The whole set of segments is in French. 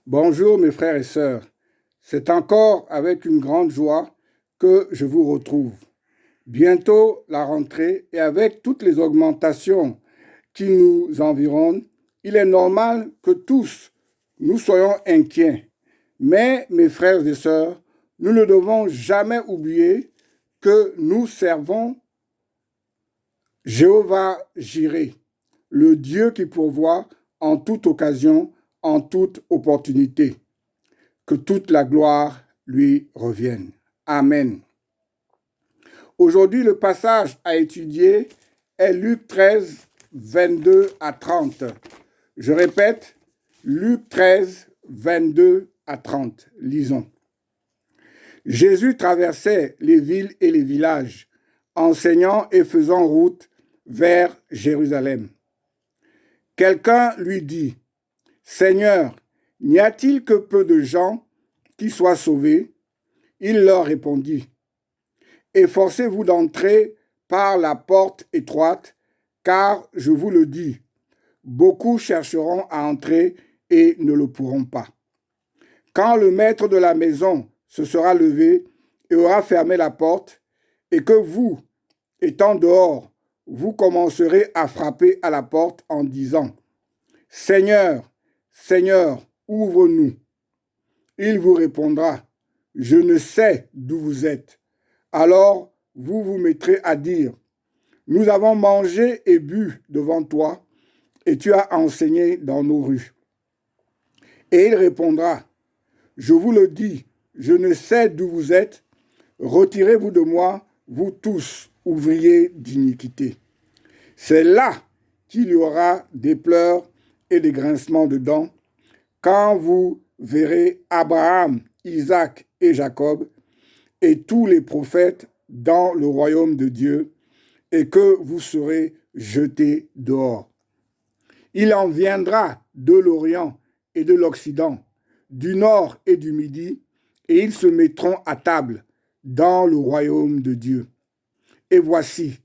Bonjour mes frères et sœurs, c'est encore avec une grande joie que je vous retrouve. Bientôt la rentrée et avec toutes les augmentations qui nous environnent, il est normal que tous nous soyons inquiets. Mais mes frères et sœurs, nous ne devons jamais oublier que nous servons Jéhovah Jireh, le Dieu qui pourvoit en toute occasion, en toute opportunité. Que toute la gloire lui revienne. Amen. Aujourd'hui, le passage à étudier est Luc 13, 22 à 30. Je répète, Luc 13, 22 à 30. Lisons. Jésus traversait les villes et les villages, enseignant et faisant route vers Jérusalem. Quelqu'un lui dit, « Seigneur, n'y a-t-il que peu de gens qui soient sauvés ?» Il leur répondit, « Efforcez-vous d'entrer par la porte étroite, car je vous le dis, beaucoup chercheront à entrer et ne le pourront pas. Quand le maître de la maison se sera levé et aura fermé la porte, et que vous, étant dehors, vous commencerez à frapper à la porte en disant, « Seigneur, Seigneur, ouvre-nous. » Il vous répondra, « Je ne sais d'où vous êtes. » Alors vous vous mettrez à dire, « Nous avons mangé et bu devant toi, et tu as enseigné dans nos rues. » Et il répondra, « Je vous le dis, je ne sais d'où vous êtes. Retirez-vous de moi, vous tous, ouvriers d'iniquité. » C'est là qu'il y aura des pleurs et des grincements de dents, quand vous verrez Abraham, Isaac et Jacob, et tous les prophètes dans le royaume de Dieu, et que vous serez jetés dehors. Il en viendra de l'Orient et de l'Occident, du Nord et du Midi, et ils se mettront à table dans le royaume de Dieu. Et voici,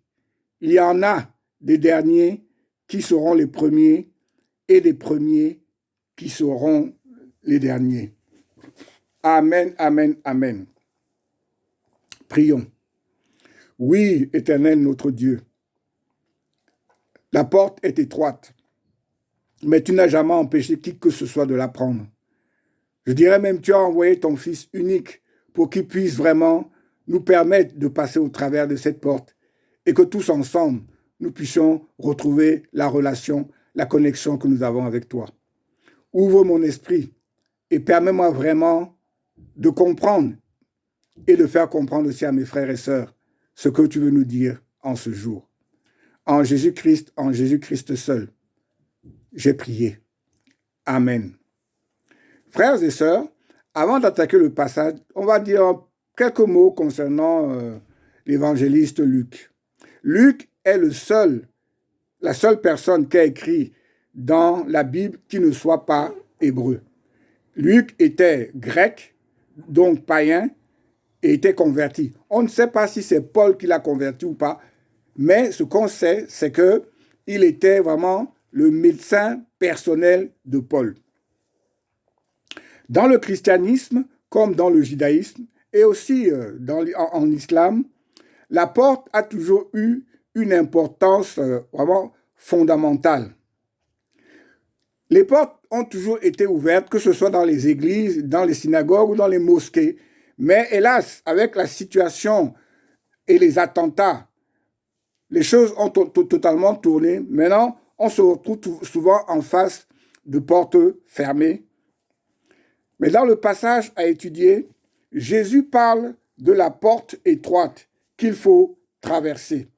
il y en a des derniers qui seront les premiers, et des premiers qui seront les derniers. Amen, amen, amen. Prions. Oui, Éternel notre Dieu, la porte est étroite, mais tu n'as jamais empêché qui que ce soit de la prendre. Je dirais même, tu as envoyé ton Fils unique pour qu'il puisse vraiment nous permettre de passer au travers de cette porte et que tous ensemble, nous puissions retrouver la relation, la connexion que nous avons avec toi. Ouvre mon esprit et permets-moi vraiment de comprendre et de faire comprendre aussi à mes frères et sœurs ce que tu veux nous dire en ce jour. En Jésus-Christ seul, j'ai prié. Amen. Frères et sœurs, avant d'attaquer le passage, on va dire quelques mots concernant l'évangéliste Luc. Luc est la seule personne qui a écrit dans la Bible qui ne soit pas hébreu. Luc était grec, donc païen, et était converti. On ne sait pas si c'est Paul qui l'a converti ou pas, mais ce qu'on sait, c'est qu'il était vraiment le médecin personnel de Paul. Dans le christianisme, comme dans le judaïsme, et aussi en islam, la porte a toujours eu une importance vraiment fondamentale. Les portes ont toujours été ouvertes, que ce soit dans les églises, dans les synagogues ou dans les mosquées. Mais hélas, avec la situation et les attentats, les choses ont totalement tourné. Maintenant, on se retrouve souvent en face de portes fermées. Mais dans le passage à étudier, Jésus parle de la porte étroite qu'il faut traverser,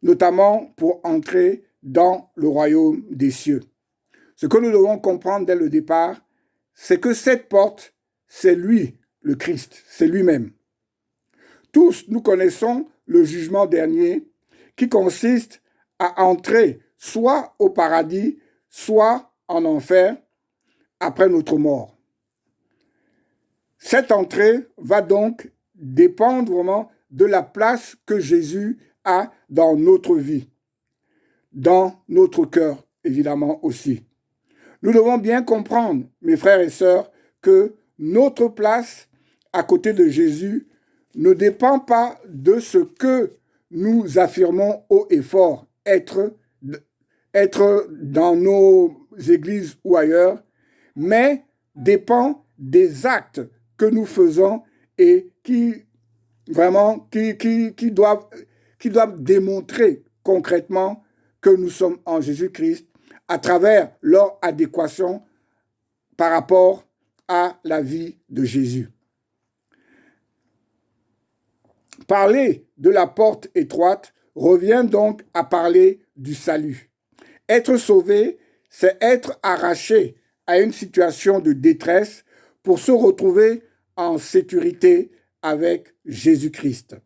notamment pour entrer dans le royaume des cieux. Ce que nous devons comprendre dès le départ, c'est que cette porte, c'est lui, le Christ, c'est lui-même. Tous, nous connaissons le jugement dernier qui consiste à entrer soit au paradis, soit en enfer après notre mort. Cette entrée va donc dépendre vraiment de la place que Jésus a dans notre vie, dans notre cœur, évidemment aussi. Nous devons bien comprendre, mes frères et sœurs, que notre place à côté de Jésus ne dépend pas de ce que nous affirmons haut et fort, être dans nos églises ou ailleurs, mais dépend des actes que nous faisons et qui doivent démontrer concrètement que nous sommes en Jésus-Christ à travers leur adéquation par rapport à la vie de Jésus. Parler de la porte étroite revient donc à parler du salut. Être sauvé, c'est être arraché à une situation de détresse pour se retrouver en sécurité avec Jésus-Christ.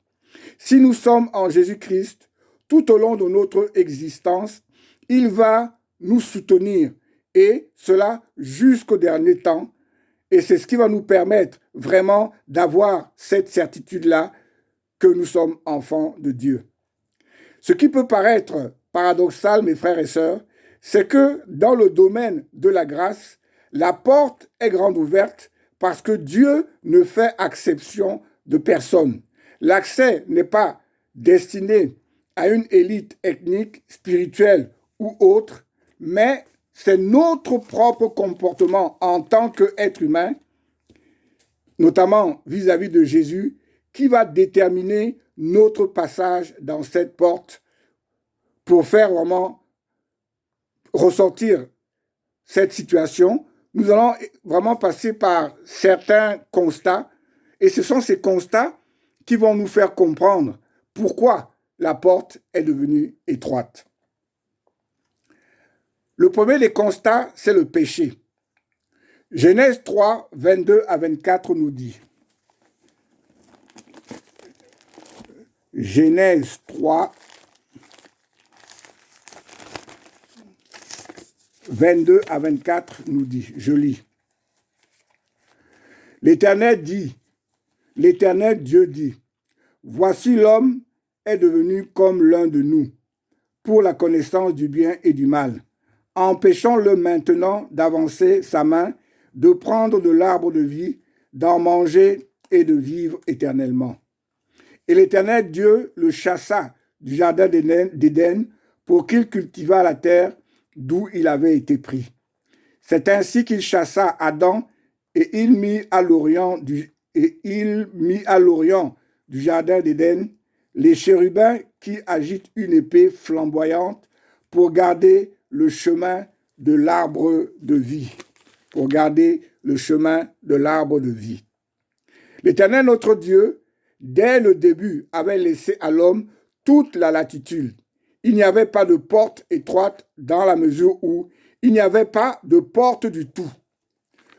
Si nous sommes en Jésus-Christ, tout au long de notre existence, il va nous soutenir, et cela jusqu'au dernier temps. Et c'est ce qui va nous permettre vraiment d'avoir cette certitude-là que nous sommes enfants de Dieu. Ce qui peut paraître paradoxal, mes frères et sœurs, c'est que dans le domaine de la grâce, la porte est grande ouverte parce que Dieu ne fait exception de personne. L'accès n'est pas destiné à une élite ethnique, spirituelle ou autre, mais c'est notre propre comportement en tant qu'être humain, notamment vis-à-vis de Jésus, qui va déterminer notre passage dans cette porte pour faire vraiment ressortir cette situation. Nous allons vraiment passer par certains constats, et ce sont ces constats qui vont nous faire comprendre pourquoi la porte est devenue étroite. Le premier des constats, c'est le péché. Genèse 3, 22 à 24 nous dit. Genèse 3, 22 à 24 nous dit, je lis. L'Éternel Dieu dit, voici l'homme est devenu comme l'un de nous, pour la connaissance du bien et du mal. Empêchons-le maintenant d'avancer sa main, de prendre de l'arbre de vie, d'en manger et de vivre éternellement. Et l'Éternel Dieu le chassa du jardin d'Éden pour qu'il cultivât la terre d'où il avait été pris. C'est ainsi qu'il chassa Adam et il mit à l'orient du jardin d'Éden les chérubins qui agitent une épée flamboyante pour garder le chemin de l'arbre de vie. Pour garder le chemin de l'arbre de vie. L'Éternel notre Dieu, dès le début, avait laissé à l'homme toute la latitude. Il n'y avait pas de porte étroite dans la mesure où il n'y avait pas de porte du tout.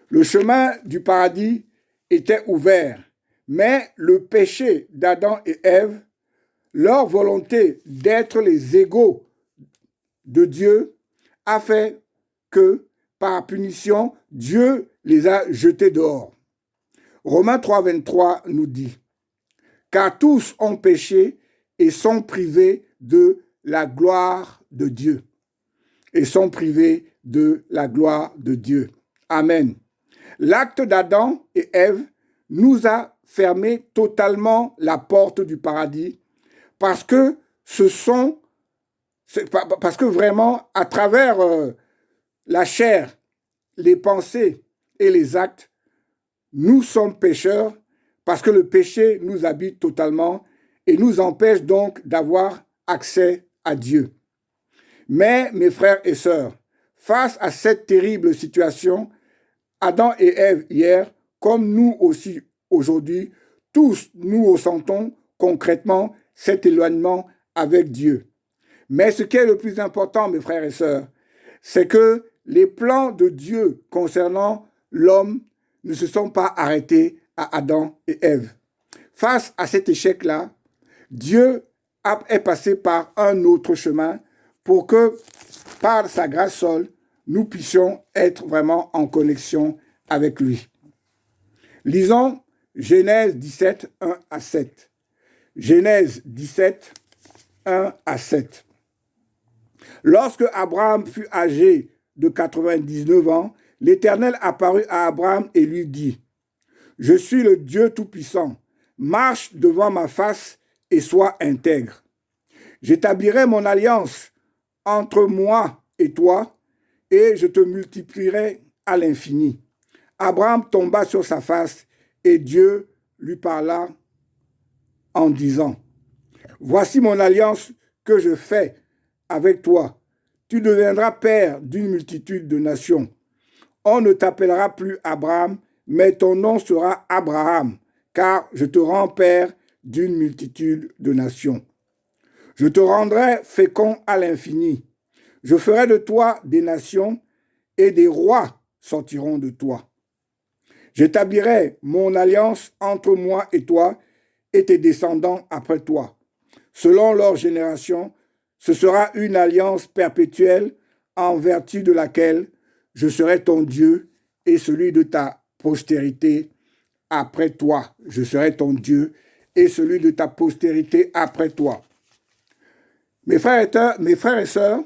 Le chemin du paradis était ouvert, mais le péché d'Adam et Ève, leur volonté d'être les égaux de Dieu, a fait que, par punition, Dieu les a jetés dehors. Romains 3, 23 nous dit, « Car tous ont péché et sont privés de la gloire de Dieu. » Et sont privés de la gloire de Dieu. Amen. L'acte d'Adam et Ève nous a fermé totalement la porte du paradis parce que vraiment, à travers la chair, les pensées et les actes, nous sommes pécheurs parce que le péché nous habite totalement et nous empêche donc d'avoir accès à Dieu. Mais, mes frères et sœurs, face à cette terrible situation, Adam et Ève hier, comme nous aussi aujourd'hui, tous nous ressentons concrètement cet éloignement avec Dieu. Mais ce qui est le plus important, mes frères et sœurs, c'est que les plans de Dieu concernant l'homme ne se sont pas arrêtés à Adam et Ève. Face à cet échec-là, Dieu est passé par un autre chemin pour que, par sa grâce seule, nous puissions être vraiment en connexion avec lui. Lisons Genèse 17, 1 à 7. Genèse 17, 1 à 7. Lorsque Abraham fut âgé de 99 ans, l'Éternel apparut à Abraham et lui dit, « Je suis le Dieu Tout-Puissant. Marche devant ma face et sois intègre. J'établirai mon alliance entre moi et toi, et je te multiplierai à l'infini. » Abraham tomba sur sa face, et Dieu lui parla en disant, « Voici mon alliance que je fais avec toi. Tu deviendras père d'une multitude de nations. On ne t'appellera plus Abraham, mais ton nom sera Abraham, car je te rends père d'une multitude de nations. Je te rendrai fécond à l'infini. Je ferai de toi des nations, et des rois sortiront de toi. J'établirai mon alliance entre moi et toi et tes descendants après toi. Selon leur génération, ce sera une alliance perpétuelle en vertu de laquelle je serai ton Dieu et celui de ta postérité après toi. Je serai ton Dieu et celui de ta postérité après toi. Mes frères et sœurs,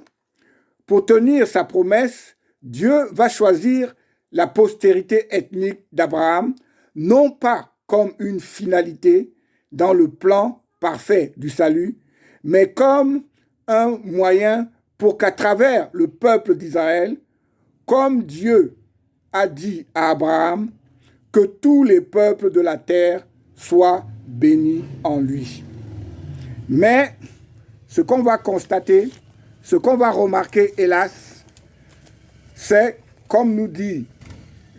pour tenir sa promesse, Dieu va choisir la postérité ethnique d'Abraham, non pas comme une finalité dans le plan parfait du salut, mais comme un moyen pour qu'à travers le peuple d'Israël, comme Dieu a dit à Abraham, que tous les peuples de la terre soient bénis en lui. Mais ce qu'on va constater, ce qu'on va remarquer, hélas, c'est, comme nous dit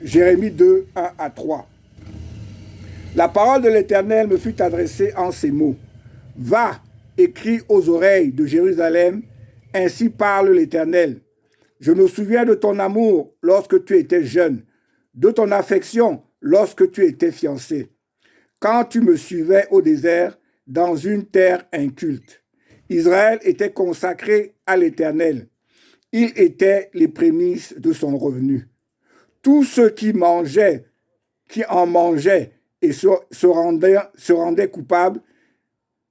Jérémie 2, 1 à 3. La parole de l'Éternel me fut adressée en ces mots. Va, écris aux oreilles de Jérusalem, ainsi parle l'Éternel. Je me souviens de ton amour lorsque tu étais jeune, de ton affection lorsque tu étais fiancé, quand tu me suivais au désert dans une terre inculte. Israël était consacré à l'Éternel. Il était les prémices de son revenu. Tous ceux qui en mangeaient et se rendaient coupables,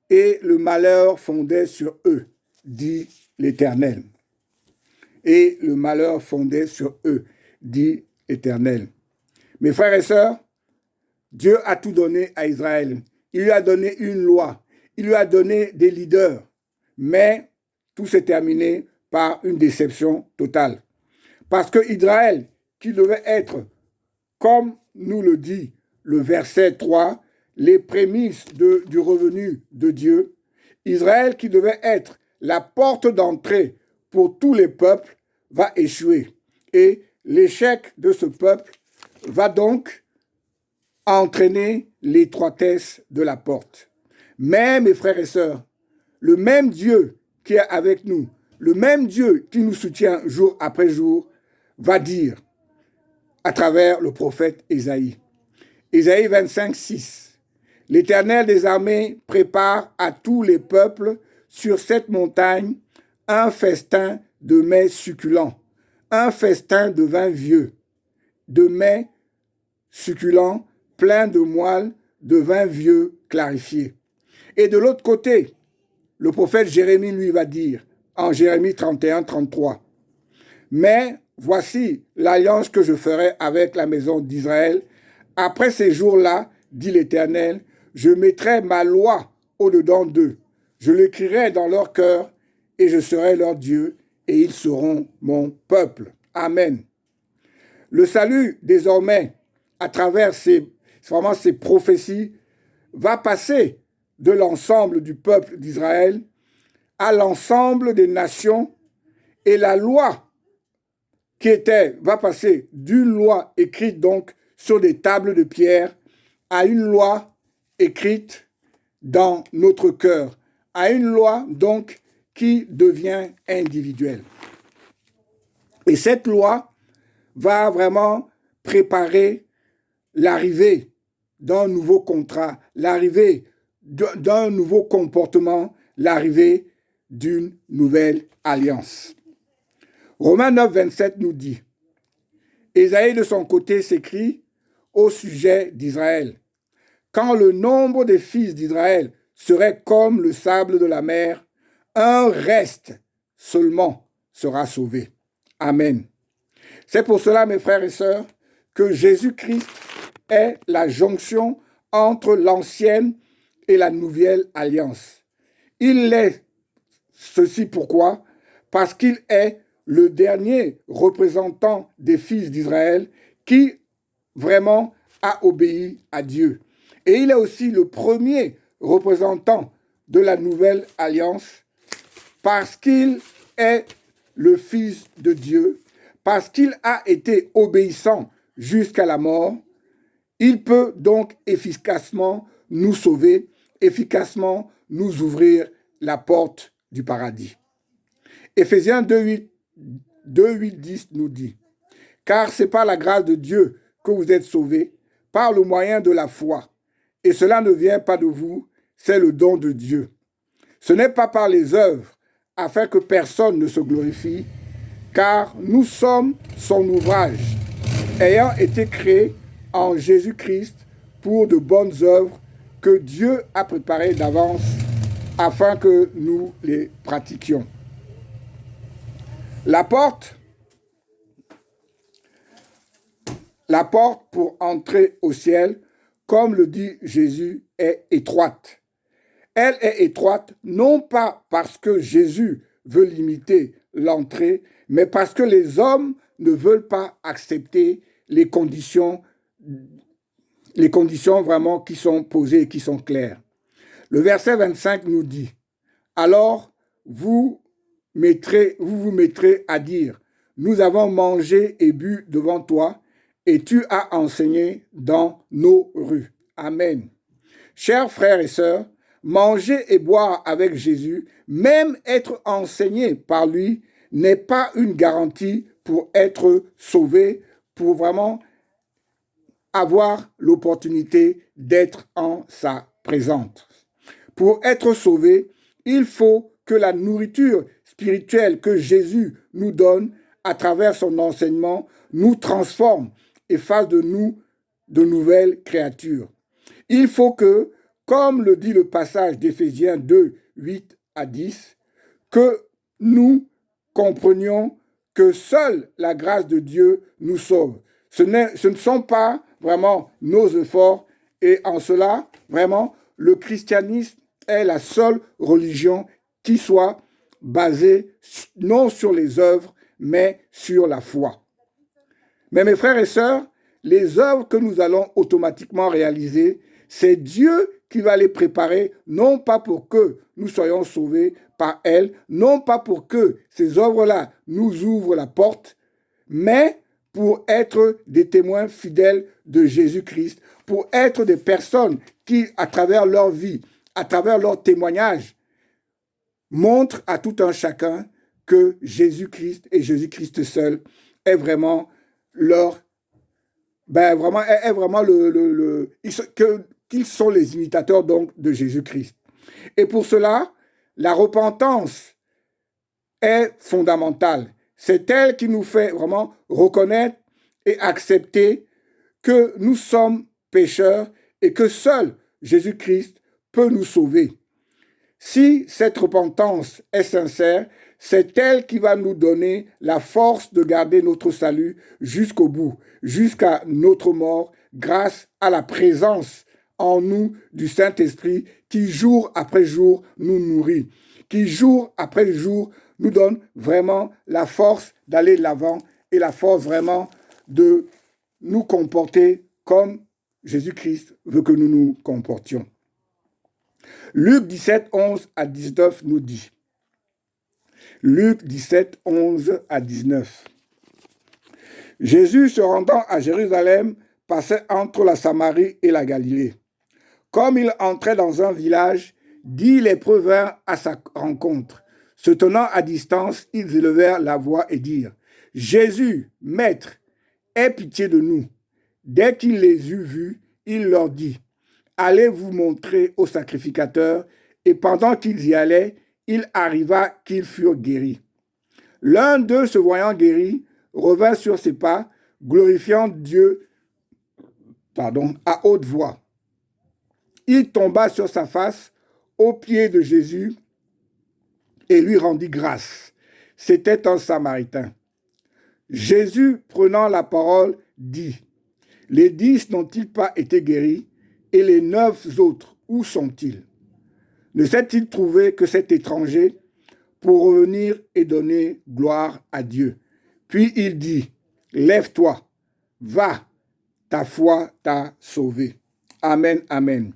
et le malheur fondait sur eux, dit l'Éternel. Et le malheur fondait sur eux, dit l'Éternel. Mes frères et sœurs, Dieu a tout donné à Israël. Il lui a donné une loi. Il lui a donné des leaders. Mais tout s'est terminé par une déception totale. Parce que Israël, qui devait être, comme nous le dit le verset 3, les prémices du revenu de Dieu, Israël, qui devait être la porte d'entrée pour tous les peuples, va échouer. Et l'échec de ce peuple va donc entraîner l'étroitesse de la porte. Mais, mes frères et sœurs, le même Dieu qui est avec nous, le même Dieu qui nous soutient jour après jour, va dire à travers le prophète Ésaïe. Ésaïe 25, 6. L'Éternel des armées prépare à tous les peuples sur cette montagne un festin de mets succulents, un festin de vin vieux, de mets succulents pleins de moelle, de vin vieux clarifié. Et de l'autre côté, le prophète Jérémie lui va dire, en Jérémie 31, 33, « Mais voici l'alliance que je ferai avec la maison d'Israël. Après ces jours-là, dit l'Éternel, je mettrai ma loi au-dedans d'eux. Je l'écrirai dans leur cœur et je serai leur Dieu et ils seront mon peuple. » Amen. Le salut, désormais, à travers ces prophéties, va passer de l'ensemble du peuple d'Israël à l'ensemble des nations, et la loi va passer d'une loi écrite donc sur des tables de pierre à une loi écrite dans notre cœur, à une loi donc qui devient individuelle. Et cette loi va vraiment préparer l'arrivée d'un nouveau contrat, l'arrivée d'un nouveau comportement, l'arrivée d'une nouvelle alliance. Romains 9, 27 nous dit, Ésaïe de son côté s'écrie au sujet d'Israël. Quand le nombre des fils d'Israël serait comme le sable de la mer, un reste seulement sera sauvé. Amen. C'est pour cela, mes frères et sœurs, que Jésus-Christ est la jonction entre l'ancienne et la nouvelle alliance. Il est ceci pourquoi? Parce qu'il est le dernier représentant des fils d'Israël qui vraiment a obéi à Dieu. Et il est aussi le premier représentant de la nouvelle alliance parce qu'il est le Fils de Dieu, parce qu'il a été obéissant jusqu'à la mort. Il peut donc efficacement nous sauver, efficacement nous ouvrir la porte du paradis. Éphésiens 2:8 nous dit, « Car c'est par la grâce de Dieu que vous êtes sauvés, par le moyen de la foi. Et cela ne vient pas de vous, c'est le don de Dieu. Ce n'est pas par les œuvres, afin que personne ne se glorifie, car nous sommes son ouvrage, ayant été créés en Jésus-Christ pour de bonnes œuvres que Dieu a préparées d'avance afin que nous les pratiquions. » La porte pour entrer au ciel, comme le dit Jésus, est étroite. Elle est étroite non pas parce que Jésus veut limiter l'entrée, mais parce que les hommes ne veulent pas accepter les conditions vraiment qui sont posées et qui sont claires. Le verset 25 nous dit, « Alors vous vous mettrez à dire, nous avons mangé et bu devant toi, et tu as enseigné dans nos rues. » Amen. Chers frères et sœurs, manger et boire avec Jésus, même être enseigné par lui, n'est pas une garantie pour être sauvé, pour vraiment avoir l'opportunité d'être en sa présence. Pour être sauvé, il faut que la nourriture spirituelle que Jésus nous donne à travers son enseignement nous transforme et fasse de nous de nouvelles créatures. Il faut que, comme le dit le passage d'Éphésiens 2:8-10, que nous comprenions que seule la grâce de Dieu nous sauve. Ce ne sont pas vraiment nos efforts, et en cela, vraiment, le christianisme est la seule religion qui soit basée non sur les œuvres, mais sur la foi. Mais mes frères et sœurs, les œuvres que nous allons automatiquement réaliser, c'est Dieu qui va les préparer, non pas pour que nous soyons sauvés par elles, non pas pour que ces œuvres-là nous ouvrent la porte, mais pour être des témoins fidèles de Jésus-Christ, pour être des personnes qui, à travers leur vie, à travers leur témoignage, montrent à tout un chacun que Jésus-Christ et Jésus-Christ seul est vraiment leur... est vraiment qu'ils sont les imitateurs donc de Jésus-Christ. Et pour cela, la repentance est fondamentale. C'est elle qui nous fait vraiment reconnaître et accepter que nous sommes pécheurs et que seul Jésus-Christ peut nous sauver. Si cette repentance est sincère, c'est elle qui va nous donner la force de garder notre salut jusqu'au bout, jusqu'à notre mort, grâce à la présence en nous du Saint-Esprit qui, jour après jour, nous nourrit, qui, jour après jour, nous donne vraiment la force d'aller de l'avant et la force vraiment de nous comporter comme Jésus-Christ veut que nous nous comportions. Luc 17, 11-19 nous dit, Luc 17, 11-19, Jésus se rendant à Jérusalem passait entre la Samarie et la Galilée. Comme il entrait dans un village, 10 lépreux vinrent à sa rencontre. Se tenant à distance, ils élevèrent la voix et dirent, « Jésus, Maître, aie pitié de nous. » Dès qu'il les eut vus, il leur dit, « Allez vous montrer au sacrificateur. » Et pendant qu'ils y allaient, il arriva qu'ils furent guéris. L'un d'eux, se voyant guéri, revint sur ses pas, glorifiant Dieu à haute voix. Il tomba sur sa face aux pieds de Jésus et lui rendit grâce. C'était un Samaritain. Jésus, prenant la parole, dit, « Les 10 n'ont-ils pas été guéris? Et les 9 autres, où sont-ils? Ne s'est-il trouvé que cet étranger pour revenir et donner gloire à Dieu? » Puis il dit, « Lève-toi, va, ta foi t'a sauvé. » Amen, amen.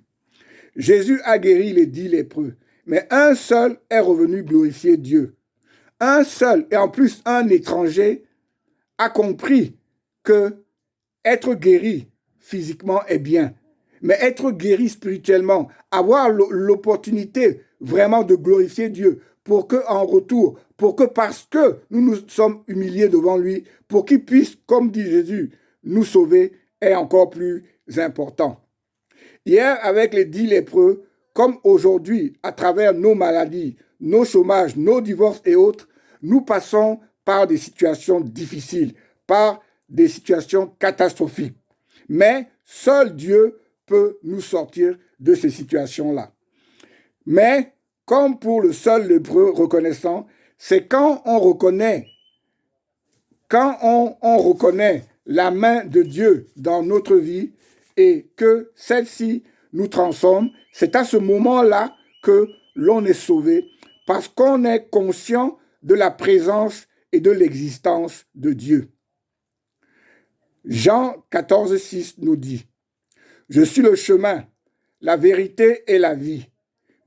Jésus a guéri les 10 lépreux, mais un seul est revenu glorifier Dieu. Un seul, et en plus un étranger, a compris que être guéri physiquement est bien, mais être guéri spirituellement, avoir l'opportunité vraiment de glorifier Dieu, pour que en retour, pour que parce que nous nous sommes humiliés devant lui, pour qu'il puisse, comme dit Jésus, nous sauver, est encore plus important. Hier, avec les 10 lépreux, comme aujourd'hui, à travers nos maladies, nos chômages, nos divorces et autres, nous passons par des situations difficiles, par des situations catastrophiques. Mais seul Dieu peut nous sortir de ces situations-là. Mais, comme pour le seul lépreux reconnaissant, c'est quand on reconnaît la main de Dieu dans notre vie et que celle-ci nous transforme, c'est à ce moment-là que l'on est sauvé parce qu'on est conscient de la présence et de l'existence de Dieu. Jean 14, 6 nous dit, « Je suis le chemin, la vérité et la vie.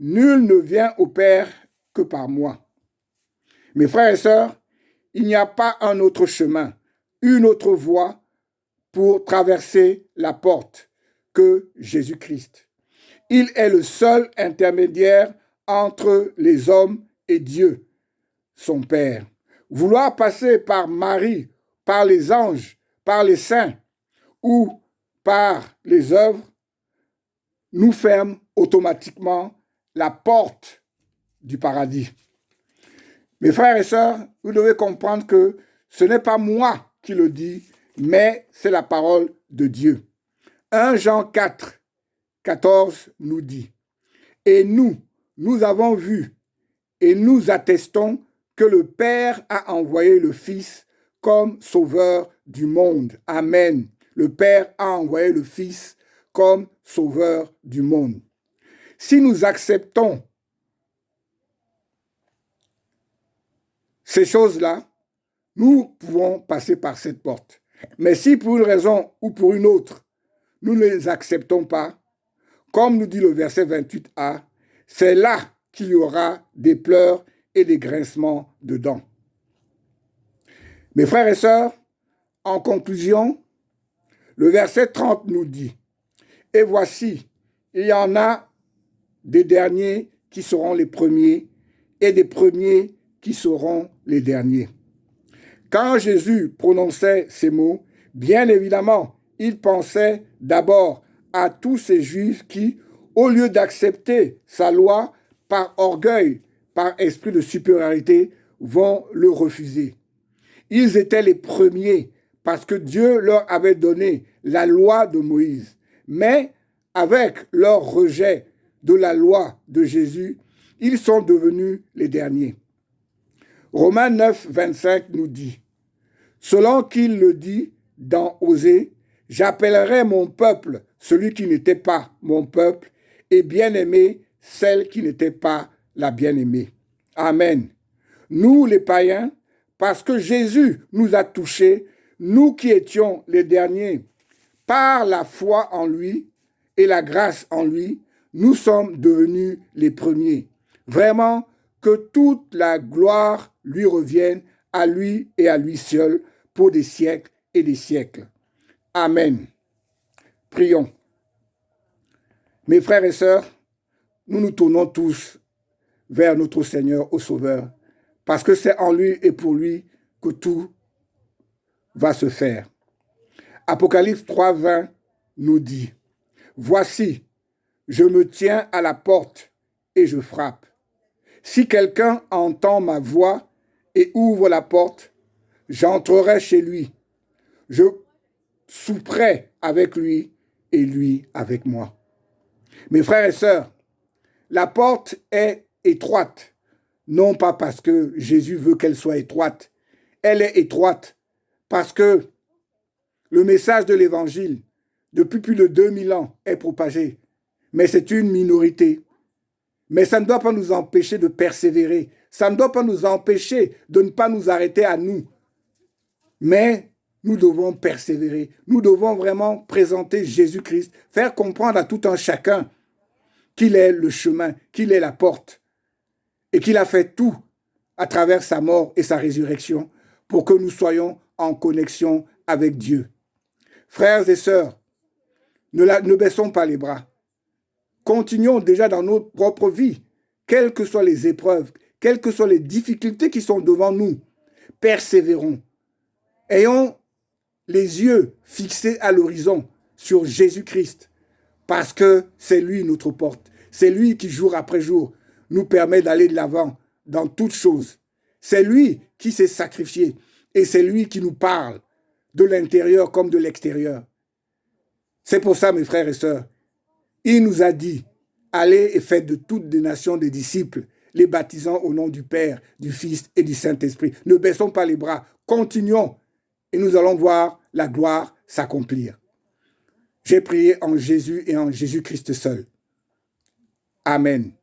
Nul ne vient au Père que par moi. » Mes frères et sœurs, il n'y a pas un autre chemin, une autre voie pour traverser la porte que Jésus-Christ. Il est le seul intermédiaire entre les hommes et Dieu, son Père. Vouloir passer par Marie, par les anges, par les saints ou par les œuvres nous ferme automatiquement la porte du paradis. Mes frères et sœurs, vous devez comprendre que ce n'est pas moi qui le dis, mais c'est la parole de Dieu. 1 Jean 4, 14 nous dit, « Et nous avons vu et nous attestons que le Père a envoyé le Fils comme sauveur du monde. » Amen. Le Père a envoyé le Fils comme sauveur du monde. Si nous acceptons ces choses-là, nous pouvons passer par cette porte. Mais si pour une raison ou pour une autre, nous ne les acceptons pas, comme nous dit le verset 28a, c'est là qu'il y aura des pleurs et des grincements de dents. Mes frères et sœurs, en conclusion, le verset 30 nous dit, « Et voici, il y en a des derniers qui seront les premiers et des premiers qui seront les derniers. » Quand Jésus prononçait ces mots, bien évidemment, il pensait d'abord à tous ces Juifs qui, au lieu d'accepter sa loi par orgueil, par esprit de supériorité, vont le refuser. Ils étaient les premiers parce que Dieu leur avait donné la loi de Moïse. Mais avec leur rejet de la loi de Jésus, ils sont devenus les derniers. Romains 9, 25 nous dit, « Selon qu'il le dit dans Osée, j'appellerai mon peuple celui qui n'était pas mon peuple, et bien-aimé celle qui n'était pas la bien-aimée. » Amen. Nous, les païens, parce que Jésus nous a touchés, nous qui étions les derniers, par la foi en lui et la grâce en lui, nous sommes devenus les premiers. Vraiment, que toute la gloire lui revienne à lui et à lui seul pour des siècles et des siècles. Amen. Prions. Mes frères et sœurs, nous nous tournons tous vers notre Seigneur au Sauveur, parce que c'est en lui et pour lui que tout va se faire. Apocalypse 3:20 nous dit, « Voici, je me tiens à la porte et je frappe. Si quelqu'un entend ma voix et ouvre la porte, j'entrerai chez lui. Je souperai avec lui et lui avec moi. » Mes frères et sœurs, la porte est étroite, non pas parce que Jésus veut qu'elle soit étroite. Elle est étroite Parce que le message de l'Évangile, depuis plus de 2000 ans, est propagé. Mais c'est une minorité. Mais ça ne doit pas nous empêcher de persévérer. Ça ne doit pas nous empêcher de ne pas nous arrêter à nous. Mais nous devons persévérer. Nous devons vraiment présenter Jésus-Christ, faire comprendre à tout un chacun qu'il est le chemin, qu'il est la porte et qu'il a fait tout à travers sa mort et sa résurrection pour que nous soyons en connexion avec Dieu. Frères et sœurs, ne baissons pas les bras. Continuons déjà dans notre propre vie, quelles que soient les épreuves, quelles que soient les difficultés qui sont devant nous. Persévérons. Ayons les yeux fixés à l'horizon sur Jésus-Christ, parce que c'est lui notre porte. C'est lui qui, jour après jour, nous permet d'aller de l'avant dans toutes choses. C'est lui qui s'est sacrifié et c'est lui qui nous parle de l'intérieur comme de l'extérieur. C'est pour ça, mes frères et sœurs, il nous a dit, allez et faites de toutes les nations des disciples, les baptisant au nom du Père, du Fils et du Saint-Esprit. Ne baissons pas les bras, continuons et nous allons voir la gloire s'accomplir. J'ai prié en Jésus et en Jésus-Christ seul. Amen.